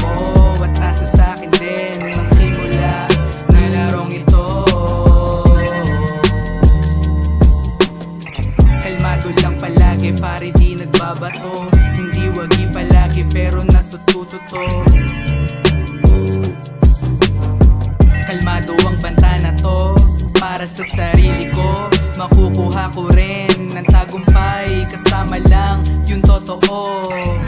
mo at nasa sa'kin din ang simula na larong ito. Kalmado lang palagi, pare di nagbabato. Hindi wagi palagi pero natututo to. Kalmado ang banta na to para sa sarili ko. Makukuha ko rin ng tagumpay, kasama lang yung totoo.